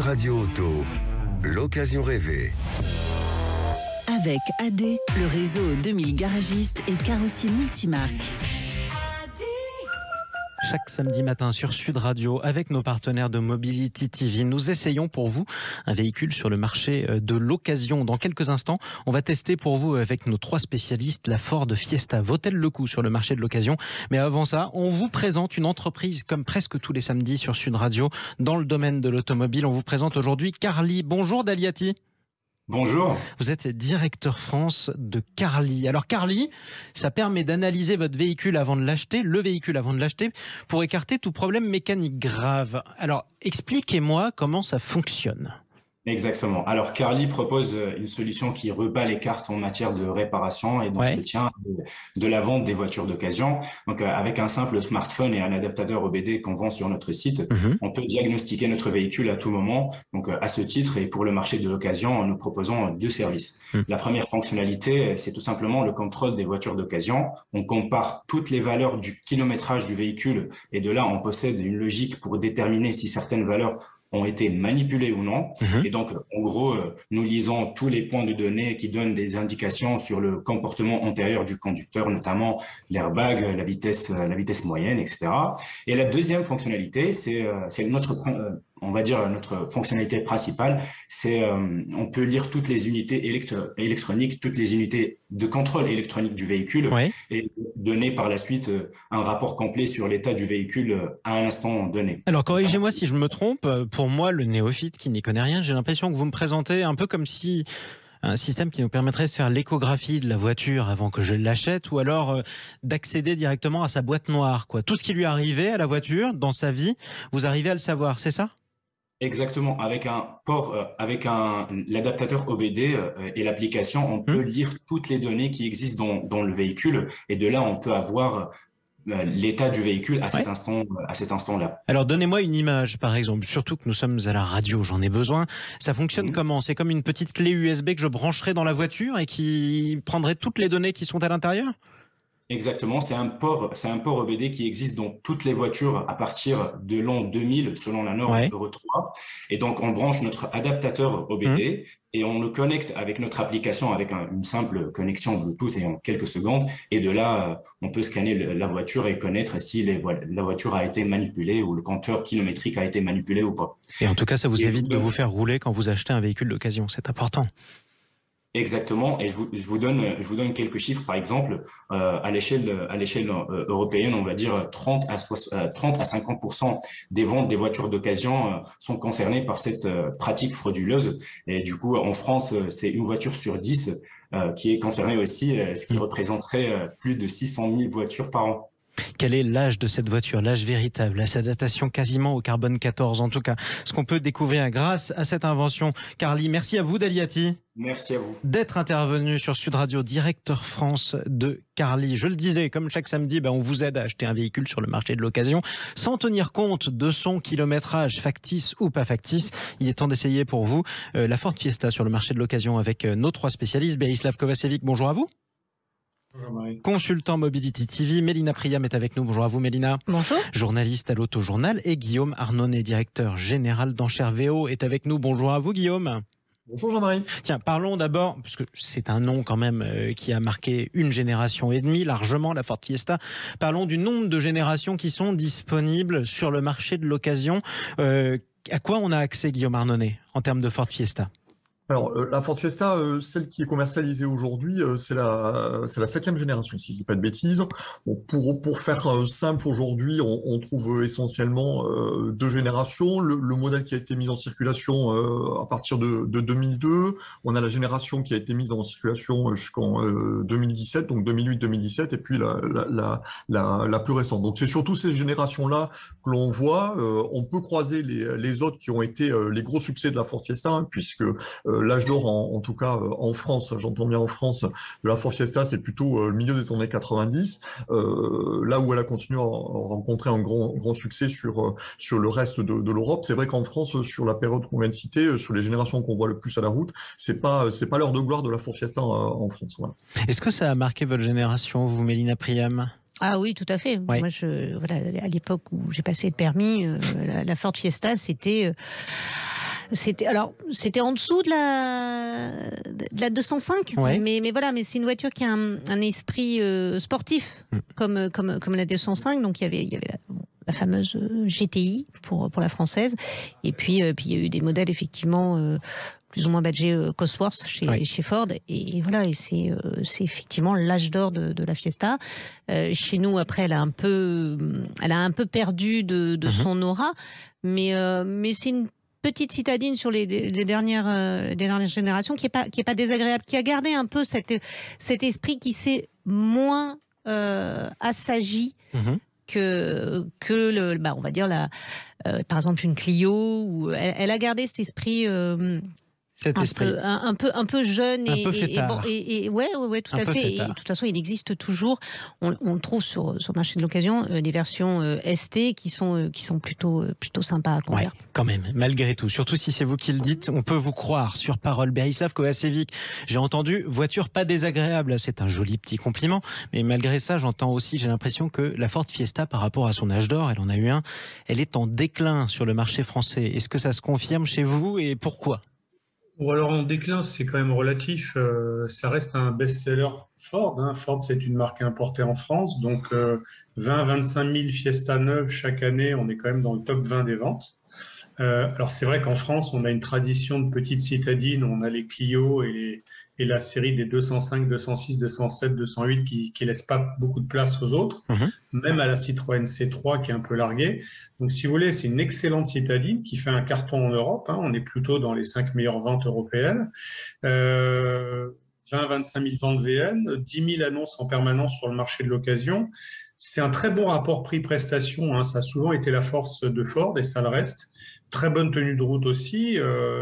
Radio Auto, l'occasion rêvée. Avec AD, le réseau 2000 garagistes et carrossiers multimarques. Chaque samedi matin sur Sud Radio, avec nos partenaires de Mobility TV, nous essayons pour vous un véhicule sur le marché de l'occasion. Dans quelques instants, on va tester pour vous avec nos 3 spécialistes la Ford Fiesta. Vaut-elle le coup sur le marché de l'occasion? Mais avant ça, on vous présente une entreprise comme presque tous les samedis sur Sud Radio dans le domaine de l'automobile. On vous présente aujourd'hui Carly. Bonjour Daliati. Bonjour. Vous êtes directeur France de Carly. Alors Carly, ça permet d'analyser votre véhicule avant de l'acheter, le véhicule avant de l'acheter, pour écarter tout problème mécanique grave. Alors expliquez-moi comment ça fonctionne. Exactement. Alors, Carly propose une solution qui rebat les cartes en matière de réparation et d'entretien de la vente des voitures d'occasion. Donc, avec un simple smartphone et un adaptateur OBD qu'on vend sur notre site, on peut diagnostiquer notre véhicule à tout moment. Donc, à ce titre, et pour le marché de l'occasion, nous proposons 2 services. La première fonctionnalité, c'est tout simplement le contrôle des voitures d'occasion. On compare toutes les valeurs du kilométrage du véhicule et de là, on possède une logique pour déterminer si certaines valeurs ont été manipulés ou non. Et donc, en gros, nous lisons tous les points de données qui donnent des indications sur le comportement antérieur du conducteur, notamment l'airbag, la vitesse moyenne, etc. Et la deuxième fonctionnalité, c'est notre on va dire notre fonctionnalité principale, c'est on peut lire toutes les unités électroniques, toutes les unités de contrôle électronique du véhicule et donner par la suite un rapport complet sur l'état du véhicule à un instant donné. Alors corrigez-moi si je me trompe, pour moi le néophyte qui n'y connaît rien, j'ai l'impression que vous me présentez un peu comme si un système qui nous permettrait de faire l'échographie de la voiture avant que je l'achète ou alors d'accéder directement à sa boîte noire, quoi. Tout ce qui lui est arrivé à la voiture dans sa vie, vous arrivez à le savoir, c'est ça ? Exactement, avec un port, l'adaptateur OBD et l'application, on peut lire toutes les données qui existent dans le véhicule et de là on peut avoir l'état du véhicule à cet instant-là. Alors donnez-moi une image par exemple, surtout que nous sommes à la radio, j'en ai besoin. Ça fonctionne comment? C'est comme une petite clé USB que je brancherai dans la voiture et qui prendrait toutes les données qui sont à l'intérieur? Exactement, c'est un port OBD qui existe dans toutes les voitures à partir de l'an 2000 selon la norme Euro 3. Et donc on branche notre adaptateur OBD et on le connecte avec notre application avec une simple connexion Bluetooth et en quelques secondes. Et de là, on peut scanner la voiture et connaître si la voiture a été manipulée ou le compteur kilométrique a été manipulé ou pas. Et en tout cas, ça vous évite de vous faire rouler quand vous achetez un véhicule d'occasion, c'est important. Exactement, et je vous donne quelques chiffres. Par exemple, à l'échelle européenne, on va dire 30 à 50% des ventes des voitures d'occasion sont concernées par cette pratique frauduleuse. Et du coup, en France, c'est une voiture sur 10 qui est concernée aussi, ce qui représenterait plus de 600 000 voitures par an. Quel est l'âge de cette voiture, l'âge véritable, sa datation quasiment au carbone 14 en tout cas, ce qu'on peut découvrir grâce à cette invention. Carly, merci à vous Daliati. Merci à vous. D'être intervenu sur Sud Radio, directeur France de Carly. Je le disais, comme chaque samedi, on vous aide à acheter un véhicule sur le marché de l'occasion sans tenir compte de son kilométrage factice ou pas factice. Il est temps d'essayer pour vous la Ford Fiesta sur le marché de l'occasion avec nos 3 spécialistes. Berislav Kovacevic, bonjour à vous. Bonjour Marie. Consultant Mobility TV, Mélina Priam est avec nous. Bonjour à vous Mélina. Bonjour. Journaliste à l'Autojournal et Guillaume Arnonnet, directeur général d'Enchères VO est avec nous. Bonjour à vous Guillaume. Bonjour Jean-Marie. Tiens, parlons d'abord, parce que c'est un nom quand même qui a marqué une génération et demie, largement, la Ford Fiesta. Parlons du nombre de générations qui sont disponibles sur le marché de l'occasion. À quoi on a accès Guillaume Arnonnet en termes de Ford Fiesta ? Alors, la Ford Fiesta, celle qui est commercialisée aujourd'hui, c'est la 7e génération, si je dis pas de bêtises. Bon, pour faire simple, aujourd'hui, on trouve essentiellement 2 générations. Le modèle qui a été mis en circulation à partir de 2002. On a la génération qui a été mise en circulation jusqu'en 2017, donc 2008-2017, et puis la plus récente. Donc, c'est surtout ces générations-là que l'on voit. On peut croiser les autres qui ont été les gros succès de la Ford Fiesta, puisque l'âge d'or, en tout cas en France, j'entends bien en France, de la Ford Fiesta, c'est plutôt le milieu des années 90, là où elle a continué à rencontrer un grand succès sur le reste de l'Europe. C'est vrai qu'en France, sur la période qu'on vient de citer, sur les générations qu'on voit le plus à la route, c'est pas l'heure de gloire de la Ford Fiesta en France. Voilà. Est-ce que ça a marqué votre génération, vous, Mélina Priam ? Ah oui, tout à fait. Oui. Moi, à l'époque où j'ai passé le permis, la Ford Fiesta, c'était C'était en dessous de la 205, ouais. mais voilà, mais c'est une voiture qui a un esprit sportif comme la 205. Donc il y avait la fameuse GTI pour la française, et puis il y a eu des modèles effectivement plus ou moins badgés Cosworth chez Ford, et voilà, et c'est effectivement l'âge d'or de la Fiesta. Chez nous, après, elle a un peu perdu de son aura, mais c'est une petite citadine sur les dernières générations qui est pas désagréable, qui a gardé un peu cet esprit qui s'est moins assagi que on va dire par exemple une Clio, où elle a gardé cet esprit un peu jeune et ouais, tout à fait. Et de toute façon, il existe toujours. On trouve sur le marché de l'occasion des versions ST qui sont plutôt sympas à conduire. Ouais, quand même, malgré tout. Surtout si c'est vous qui le dites, on peut vous croire sur parole. Berislav Kovacevic, j'ai entendu voiture pas désagréable. C'est un joli petit compliment, mais malgré ça, j'entends aussi, j'ai l'impression que la Ford Fiesta, par rapport à son âge d'or, elle en a eu un, elle est en déclin sur le marché français. Est-ce que ça se confirme chez vous et pourquoi ? Ou alors en déclin, c'est quand même relatif. Ça reste un best-seller Ford. Ford, c'est une marque importée en France. Donc 20-25 000 Fiesta neuves chaque année, on est quand même dans le top 20 des ventes. Alors c'est vrai qu'en France, on a une tradition de petites citadines. On a les Clio et la série des 205, 206, 207, 208 qui laissent pas beaucoup de place aux autres. Même à la Citroën C3 qui est un peu larguée. Donc si vous voulez, c'est une excellente citadine qui fait un carton en Europe. On est plutôt dans les 5 meilleures ventes européennes. 20-25 000 ventes VN, 10 000 annonces en permanence sur le marché de l'occasion. C'est un très bon rapport prix-prestation. Ça a souvent été la force de Ford et ça le reste. Très bonne tenue de route aussi.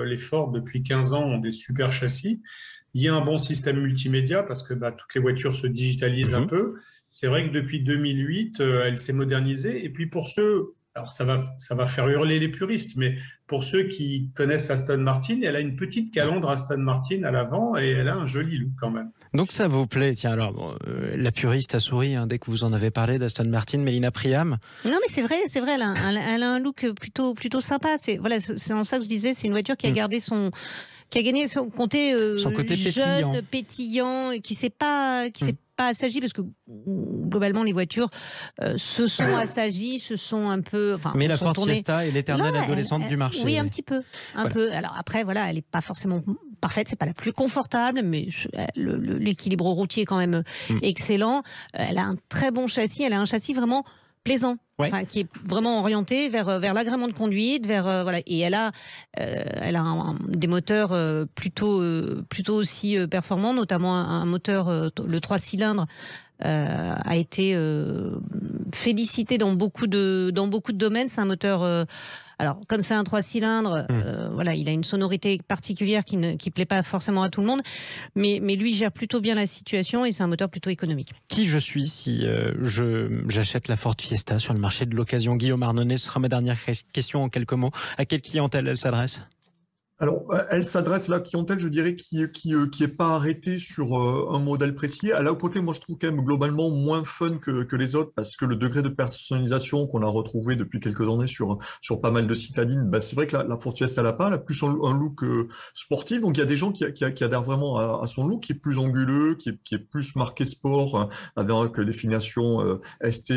Les Ford, depuis 15 ans, ont des super châssis. Il y a un bon système multimédia parce que toutes les voitures se digitalisent un peu. C'est vrai que depuis 2008, elle s'est modernisée. Et puis pour ceux, alors ça va faire hurler les puristes, mais pour ceux qui connaissent Aston Martin, elle a une petite calandre Aston Martin à l'avant et elle a un joli look quand même. Donc ça vous plaît. Tiens, alors la puriste a souri dès que vous en avez parlé d'Aston Martin, Mélina Priam. Non mais c'est vrai, elle a un look plutôt sympa. C'est en ça que je disais, c'est une voiture qui a gardé qui a gagné son côté jeune, pétillant, qui s'est pas assagi, parce que globalement les voitures se sont assagies, se sont un peu. Mais la Ford Fiesta est l'éternelle adolescente du marché. Oui, un petit peu, peu. Alors après, voilà, elle est pas forcément parfaite, c'est pas la plus confortable, mais l'équilibre routier est quand même excellent. Elle a un très bon châssis, elle a un châssis vraiment plaisant. Qui est vraiment orienté vers l'agrément de conduite, et elle a des moteurs plutôt aussi performants, notamment un moteur le 3 cylindres a été félicité dans beaucoup de domaines. C'est un moteur alors comme c'est un 3 cylindres, il a une sonorité particulière qui plaît pas forcément à tout le monde, mais lui gère plutôt bien la situation et c'est un moteur plutôt économique. Qui je suis si j'achète la Ford Fiesta sur le marché de l'occasion? Guillaume Arnonnet, ce sera ma dernière question en quelques mots. À quelle clientèle elle s'adresse? Alors, elle s'adresse à la clientèle, je dirais, qui est pas arrêtée sur un modèle précis. À l'autre côté, moi, je trouve quand même globalement moins fun que les autres, parce que le degré de personnalisation qu'on a retrouvé depuis quelques années sur pas mal de citadines, c'est vrai que la Ford Fiesta elle a plus un look sportif. Donc, il y a des gens qui adhèrent vraiment à son look, qui est plus anguleux, qui est plus marqué sport, avec les finitions ST,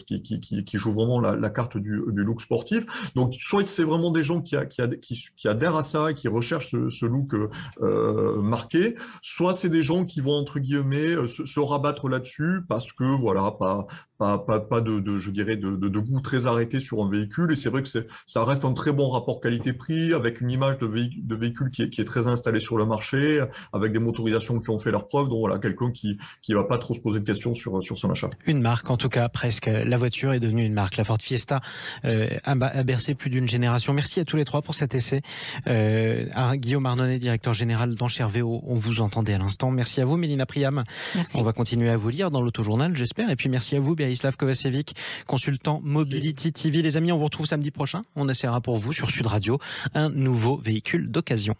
qui joue vraiment la carte du look sportif. Donc, soit c'est vraiment des gens qui adhèrent à ça, qui recherchent ce look marqué, soit c'est des gens qui vont entre guillemets se rabattre là-dessus parce que voilà, pas de goût très arrêté sur un véhicule, et c'est vrai que ça reste un très bon rapport qualité-prix avec une image de véhicule qui est très installée sur le marché, avec des motorisations qui ont fait leur preuve, donc voilà, quelqu'un qui va pas trop se poser de questions sur son achat. Une marque en tout cas, presque. La voiture est devenue une marque. La Ford Fiesta a bercé plus d'une génération. Merci à tous les trois pour cet essai. Guillaume Arnonnet, directeur général d'Enchères-VO, on vous entendait à l'instant. Merci à vous, Mélina Priam. Merci. On va continuer à vous lire dans l'autojournal, j'espère. Et puis merci à vous, Berislav Kovacevic, consultant Mobility TV. Les amis, on vous retrouve samedi prochain. On essaiera pour vous sur Sud Radio un nouveau véhicule d'occasion.